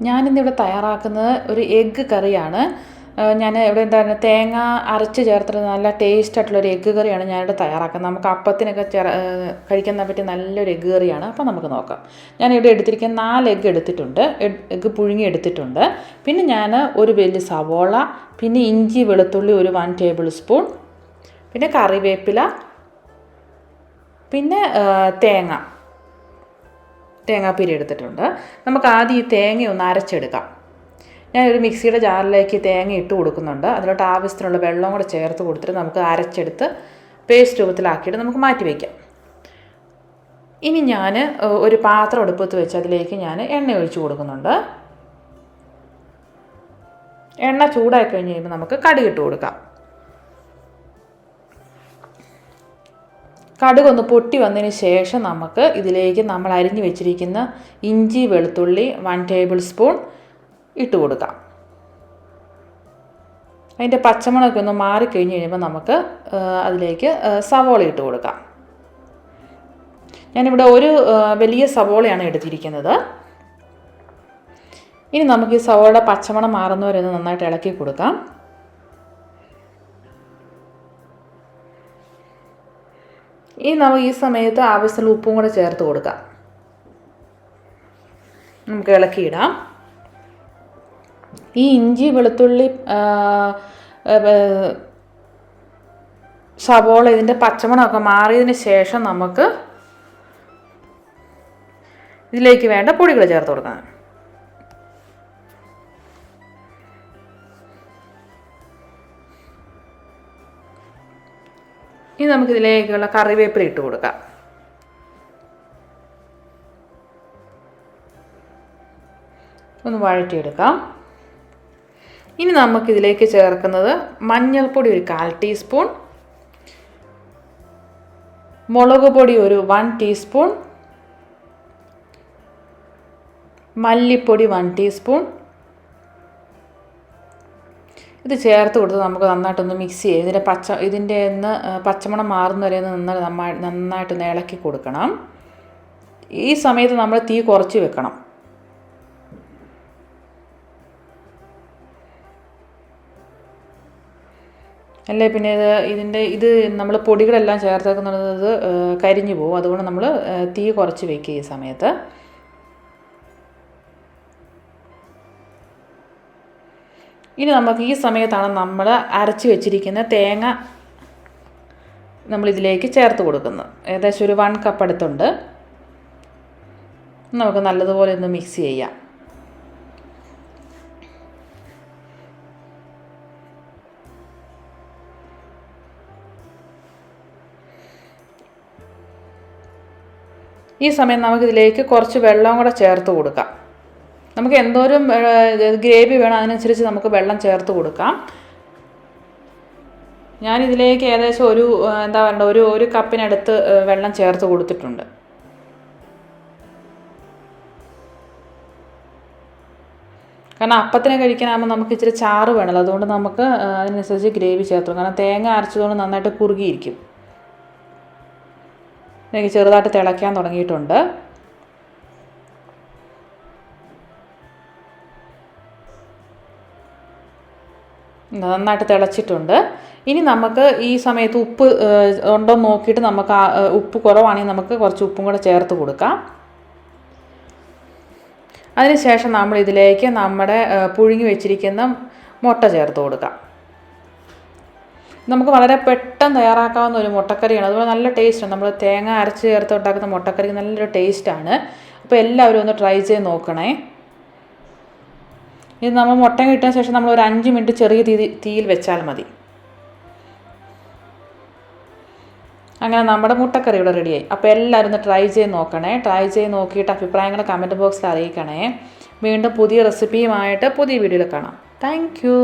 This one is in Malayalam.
ഞാനിന്നിവിടെ തയ്യാറാക്കുന്നത് ഒരു എഗ്ഗ് കറിയാണ്. ഞാൻ ഇവിടെ എന്താണ് തേങ്ങ അരച്ച് ചേർത്തിട്ട് നല്ല ടേസ്റ്റ് ആയിട്ടുള്ളൊരു എഗ്ഗ് കറിയാണ് ഞാനിവിടെ തയ്യാറാക്കുന്നത്. നമുക്ക് അപ്പത്തിനൊക്കെ കഴിക്കാൻ പറ്റിയ നല്ലൊരു എഗ്ഗ് കറിയാണ്. അപ്പോൾ നമുക്ക് നോക്കാം. ഞാനിവിടെ എടുത്തിരിക്കുന്ന 4 എഗ്ഗ് എടുത്തിട്ടുണ്ട്. എഗ്ഗ് പുഴുങ്ങി എടുത്തിട്ടുണ്ട്. പിന്നെ ഞാൻ ഒരു വലിയ സവോള, പിന്നെ ഇഞ്ചി വെളുത്തുള്ളി ഒരു 1 ടേബിൾ സ്പൂൺ, പിന്നെ കറിവേപ്പില, പിന്നെ തേങ്ങാപ്പീരി എടുത്തിട്ടുണ്ട്. നമുക്ക് ആദ്യം ഈ തേങ്ങ ഒന്ന് അരച്ചെടുക്കാം. ഞാനൊരു മിക്സിയുടെ ജാറിലേക്ക് തേങ്ങ ഇട്ട് കൊടുക്കുന്നുണ്ട്. അതിലോട്ട് ആവശ്യത്തിനുള്ള വെള്ളം കൂടെ ചേർത്ത് കൊടുത്തിട്ട് നമുക്ക് അരച്ചെടുത്ത് പേസ്റ്റ് രൂപത്തിലാക്കിയിട്ട് നമുക്ക് മാറ്റി വയ്ക്കാം. ഇനി ഞാൻ ഒരു പാത്രം അടുപ്പത്ത് വെച്ച് അതിലേക്ക് ഞാൻ എണ്ണ ഒഴിച്ച് കൊടുക്കുന്നുണ്ട്. എണ്ണ ചൂടായി കഴിഞ്ഞ് കഴിയുമ്പോൾ നമുക്ക് കടുക് ഇട്ട് കൊടുക്കാം. കടുകൊന്ന് പൊട്ടി വന്നതിന് ശേഷം നമുക്ക് ഇതിലേക്ക് നമ്മൾ അരിഞ്ഞു വെച്ചിരിക്കുന്ന ഇഞ്ചി വെളുത്തുള്ളി 1 ടേബിൾ സ്പൂൺ ഇട്ട് കൊടുക്കാം. അതിൻ്റെ പച്ചമുളകൊക്കെ ഒന്ന് മാറിക്കഴിഞ്ഞ് കഴിയുമ്പോൾ നമുക്ക് അതിലേക്ക് സവോള ഇട്ട് കൊടുക്കാം. ഞാനിവിടെ ഒരു വലിയ സവോളയാണ് എടുത്തിരിക്കുന്നത്. ഇനി നമുക്ക് ഈ സവോളയുടെ പച്ചമണം മാറുന്നവരെ ഒന്ന് നന്നായിട്ട് ഇളക്കി കൊടുക്കാം. ഇനി നമുക്ക് ഈ സമയത്ത് ആവശ്യമുള്ള ഉപ്പും കൂടെ ചേർത്ത് കൊടുക്കാം. നമുക്ക് ഇളക്കിയിടാം. ഈ ഇഞ്ചി വെളുത്തുള്ളി സവോള ഇതിൻ്റെ പച്ചമണമൊക്കെ മാറിയതിന് ശേഷം നമുക്ക് ഇതിലേക്ക് വേണ്ട പൊടികൾ ചേർത്ത് കൊടുക്കണം. ഇനി നമുക്കിതിലേക്കുള്ള കറിവേപ്പില ഇട്ട് കൊടുക്കാം. ഒന്ന് വഴറ്റിയെടുക്കാം. ഇനി നമുക്കിതിലേക്ക് ചേർക്കുന്നത് മഞ്ഞൾപ്പൊടി ഒരു 1/4 ടീസ്പൂൺ, മുളക് പൊടി ഒരു 1 ടീസ്പൂൺ, മല്ലിപ്പൊടി 1 ടീസ്പൂൺ. ഇത് ചേർത്ത് കൊടുത്ത് നമുക്ക് നന്നായിട്ടൊന്ന് മിക്സ് ചെയ്യും. ഇതിൻ്റെ പച്ചമണം മാറുന്ന വരെ നന്നായിട്ടൊന്ന് ഇളക്കി കൊടുക്കണം. ഈ സമയത്ത് നമ്മൾ തീ കുറച്ച് വെക്കണം. അല്ലേ പിന്നെ ഇത് നമ്മൾ പൊടികളെല്ലാം ചേർത്തേക്കുന്നത് കരിഞ്ഞു പോകും. അതുകൊണ്ട് നമ്മൾ തീ കുറച്ച് വെക്കുക ഈ സമയത്ത്. ഇനി നമുക്ക് ഈ സമയത്താണ് നമ്മൾ അരച്ച് വെച്ചിരിക്കുന്ന തേങ്ങ നമ്മളിതിലേക്ക് ചേർത്ത് കൊടുക്കുന്നത്. ഏകദേശം ഒരു 1 കപ്പ് അടുത്തുണ്ട്. നമുക്ക് നല്ലതുപോലെ ഒന്ന് മിക്സ് ചെയ്യാം. ഈ സമയം നമുക്കിതിലേക്ക് കുറച്ച് വെള്ളം കൂടെ ചേർത്ത് കൊടുക്കാം. നമുക്ക് എന്തോരം ഗ്രേവി വേണം അതിനനുസരിച്ച് നമുക്ക് വെള്ളം ചേർത്ത് കൊടുക്കാം. ഞാനിതിലേക്ക് ഏകദേശം ഒരു കപ്പിനടുത്ത് വെള്ളം ചേർത്ത് കൊടുത്തിട്ടുണ്ട്. കാരണം അപ്പത്തിന് കഴിക്കാനാകുമ്പോൾ നമുക്ക് ഇച്ചിരി ചാറ് വേണമല്ലോ. അതുകൊണ്ട് നമുക്ക് അതിനനുസരിച്ച് ഗ്രേവി ചേർത്ത് കൊടുക്കും. കാരണം തേങ്ങ അരച്ചതുകൊണ്ട് നന്നായിട്ട് കുറുകിയിരിക്കും. എനിക്ക് ചെറുതായിട്ട് തിളയ്ക്കാൻ തുടങ്ങിയിട്ടുണ്ട്. നന്നായിട്ട് തിളച്ചിട്ടുണ്ട്. ഇനി നമുക്ക് ഈ സമയത്ത് ഉപ്പ് ഉണ്ടോ നോക്കിയിട്ട് നമുക്ക് ഉപ്പ് കുറവാണെങ്കിൽ നമുക്ക് കുറച്ച് ഉപ്പും കൂടെ ചേർത്ത് കൊടുക്കാം. അതിനുശേഷം നമ്മൾ ഇതിലേക്ക് നമ്മുടെ പുഴുങ്ങി വെച്ചിരിക്കുന്ന മുട്ട ചേർത്ത് കൊടുക്കാം. നമുക്ക് വളരെ പെട്ടെന്ന് തയ്യാറാക്കാവുന്ന ഒരു മുട്ടക്കറിയാണ്. അതുപോലെ നല്ല ടേസ്റ്റാണ്. നമ്മൾ തേങ്ങ അരച്ച് ചേർത്ത് ഉണ്ടാക്കുന്ന മുട്ടക്കറി നല്ലൊരു ടേസ്റ്റാണ്. അപ്പോൾ എല്ലാവരും ഒന്ന് ട്രൈ ചെയ്ത് നോക്കണേ. ഇത് നമ്മൾ മുട്ട കിട്ടിയ ശേഷം നമ്മൾ ഒരു 5 മിനിറ്റ് ചെറിയ തീയിൽ വെച്ചാൽ മതി. അങ്ങനെ നമ്മുടെ മുട്ടക്കറി ഇവിടെ റെഡിയായി. അപ്പോൾ എല്ലാവരും ഒന്ന് ട്രൈ ചെയ്ത് നോക്കണേ. ട്രൈ ചെയ്ത് നോക്കിയിട്ട് അഭിപ്രായങ്ങൾ കമൻറ്റ് ബോക്സിൽ അറിയിക്കണേ. വീണ്ടും പുതിയ റെസിപ്പിയുമായിട്ട് പുതിയ വീഡിയോയിൽ കാണാം. Thank you.